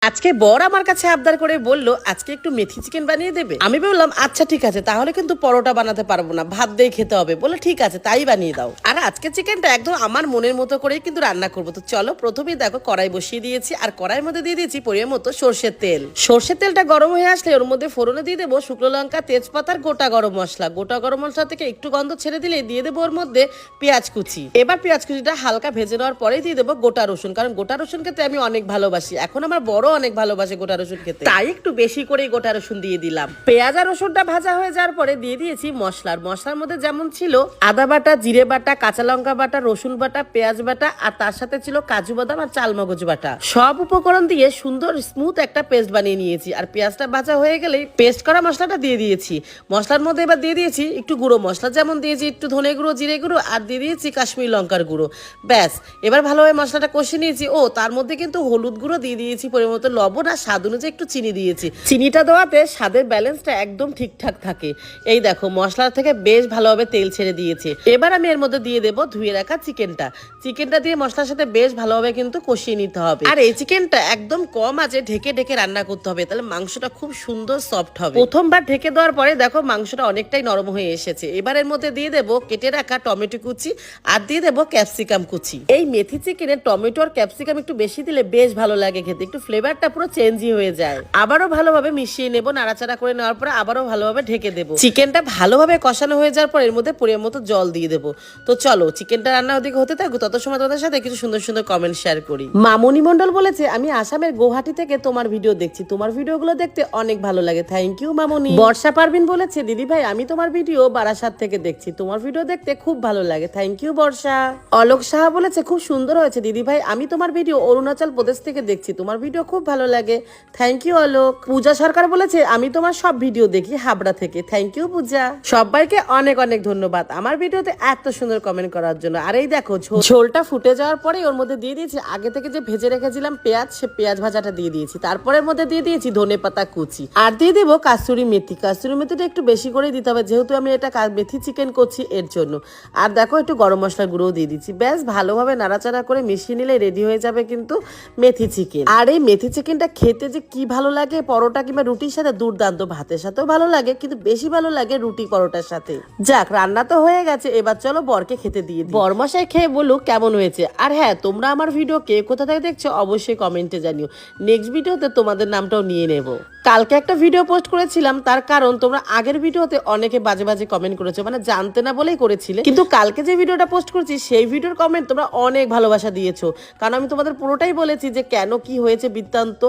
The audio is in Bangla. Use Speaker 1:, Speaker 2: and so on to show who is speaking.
Speaker 1: আজকে বর আমার কাছে আবদার করে বলল আজকে একটু মেথি চিকেন বানিয়ে দেবে। আমি বললাম আচ্ছা ঠিক আছে, তাহলে কিন্তু পরোটা বানাতে পারবো না, ভাত দিয়ে খেতে হবে। বলে ঠিক আছে তাই বানিয়ে দাও। আর আজকে চিকেনটা একদম আমার মনের মতো করেই কিন্তু রান্না করবো। তো চলো প্রথমেই দেখো কড়াই বসিয়ে দিয়েছি, আর কড়াইয়ের মধ্যে দিয়ে দিয়েছি পরিমাণ মতো সর্ষের তেল। সর্ষের তেলটা গরম হয়ে আসলে ওর মধ্যে ফোড়নে দিয়ে দেবো শুকনো লঙ্কা, তেজপাতার গোটা গরম মশলা। গোটা গরম মশলা থেকে একটু গন্ধ ছেড়ে দিলে দিয়ে দেবো ওর মধ্যে পেঁয়াজ কুচি। এবার পেঁয়াজ কুচিটা হালকা ভেজে নেওয়ার পরেই দিয়ে দেবো গোটা রসুন, কারণ গোটা রসুন খেতে আমি অনেক ভালোবাসি। এখন আমার বড় অনেক ভালোবাসে গোটা রসুন খেতে, তাই একটু বেশি করে গোটা রসুন দিয়ে দিলাম। পেঁয়াজ আর রসুনটা ভাজা হয়ে যাওয়ার পরে দিয়ে দিয়েছি মশলার মধ্যে যেমন ছিল আদা বাটা, জিরে বাটা, কাঁচা লঙ্কা বাটা, রসুন বাটা, পেঁয়াজ বাটা, আর তার সাথে ছিল কাজু বাদাম আর চালমগজ বাটা। সব উপকরণ দিয়ে সুন্দর স্মুথ একটা পেস্ট বানিয়ে নিয়েছি। আর পেঁয়াজটা ভাজা হয়ে গেলে পেস্ট করা মশলাটা দিয়ে দিয়েছি। মশলার মধ্যে এবার দিয়ে দিয়েছি একটু গুঁড়ো মশলা, যেমন দিয়েছি একটু ধনে গুঁড়ো, জিরে গুঁড়ো, আর দিয়ে দিয়েছি কাশ্মীরি লঙ্কার গুঁড়ো। ব্যাস, এবার ভালোভাবে মশলাটা কষিয়ে নিয়েছি। ও তার মধ্যে কিন্তু হলুদ গুঁড়ো দিয়ে দিয়েছি পরিমাণ মতো, লবণ, আর স্বাদ অনুযায়ী একটু চিনি দিয়েছি। চিনিটা দেওয়াতে স্বাদের ব্যালেন্সটা একদম ঠিকঠাক থাকে। এই দেখো মশলা থেকে বেশ ভালোভাবে তেল ছেড়ে দিয়েছে। এবার আমি এর মধ্যে দিয়ে দেবো ধুয়ে রাখা চিকেনটা দিয়ে মশলার সাথে বেশ ভালোভাবে কিন্তু কষিয়ে নিতে হবে। আর এই চিকেনটা একদম কম আঁচে ঢেকে ঢেকে রান্না করতে হবে, তাহলে মাংসটা খুব সুন্দর সফট হবে। প্রথমবার ঢেকে দেওয়ার পরে দেখো মাংসটা অনেকটাই নরম হয়ে এসেছে। এবার এর মধ্যে দিয়ে দেবো কেটে রাখা টমেটো কুচি, আর দিয়ে দেবো ক্যাপসিকাম কুচি। এই মেথি চিকেনে টমেটো আর ক্যাপসিকাম একটু বেশি দিলে বেশ ভালো লাগে খেতে, একটু ফ্লেভারটা পুরো চেঞ্জই হয়ে যায়। আবারও ভালোভাবে মিশিয়ে নেব, নাড়াচাড়া করে নেওয়ার পরে আবারও ভালোভাবে ঢেকে দেবো। চিকেনটা ভালোভাবে কষানো হয়ে যাওয়ার পর এর মধ্যে পরিমাণ মতো জল দিয়ে দেবো। তো চলো চিকেনটা রান্না ওদিকে হতে থাকো, তত সময় তোমাদের সাথে কিছু সুন্দর সুন্দর কমেন্ট শেয়ার করি। মামনি মন্ডল বলেছে আমি আসামের গুয়াহাটি থেকে তোমার ভিডিও দেখছি, তোমার ভিডিওগুলো দেখতে অনেক ভালো লাগে, থ্যাংক ইউ মামনি। বর্ষা পারভিন বলেছে দিদি ভাই আমি তোমার ভিডিও বারাসাত থেকে দেখছি, তোমার ভিডিও দেখতে খুব ভালো লাগে, থ্যাংক ইউ বর্ষা। অলোক সাহা বলেছে খুব সুন্দর হয়েছে দিদি ভাই, আমি তোমার ভিডিও অরুণাচল প্রদেশ থেকে দেখছি, তোমার ভিডিও খুব ভালো লাগে, থ্যাংক ইউ অলোক। পূজা সরকার বলেছে আমি তোমার সব ভিডিও দেখি হাবড়া থেকে, থ্যাংক ইউ পূজা। সবাইকে অনেক অনেক ধন্যবাদ আমার ভিডিওতে এত সুন্দর কমেন্ট করার জন্য। আর এই দেখো ঝোলটা ফুটে যাওয়ার পরে ওর মধ্যে দিয়ে দিয়েছি আগে থেকে যে ভেজে রেখেছিলাম পেঁয়াজ, সে পেঁয়াজ ভাজাটা দিয়ে দিয়েছি। তারপরে এর মধ্যে দিয়ে দিয়েছি ধনে পাতা কুচি, আর দিয়ে দেবো কাসুরি মেথিটা একটু বেশি করে দিতে হবে, যেহেতু আমি এটা মেথি চিকেন করছি এর জন্য। আর দেখো একটু গরম মশলা গুঁড়োও দিয়ে দিচ্ছি। ব্যাস ভালোভাবে নাড়াচাড়া করে মিশিয়ে নিলে রেডি হয়ে যাবে কিন্তু মেথি চিকেন। আর এই মেথি চিকেনটা খেতে যে কি ভালো লাগে, পরোটা কিংবা রুটির সাথে দুর্দান্ত, ভাতের সাথেও ভালো লাগে, কিন্তু বেশি ভালো লাগে রুটি পরোটার সাথে। যাক রান্না তো হয়ে গেছে, এবার চলো বরকে খেতে দিয়ে দিই। বরমশাই খেয়ে বলুক কেমন হয়েছে। আর হ্যাঁ, তোমরা আমার ভিডিও কে কোথা থেকে দেখছো অবশ্যই কমেন্টে জানিও, নেক্সট ভিডিওতে তোমাদের নামটাও নিয়ে নেব। কালকে একটা ভিডিও পোস্ট করেছিলাম, তার কারণ তোমরা আগের ভিডিওতে অনেকে বাজে বাজে কমেন্ট করেছো, মানে জানতে না বলেই করেছিলে, কিন্তু কালকে যে ভিডিওটা পোস্ট করেছি সেই ভিডিওর কমেন্ট তোমরা অনেক ভালোবাসা দিয়েছো, কারণ আমি তোমাদের পুরোটাই বলেছি যে কেন কি হয়েছে বৃত্তান্ত।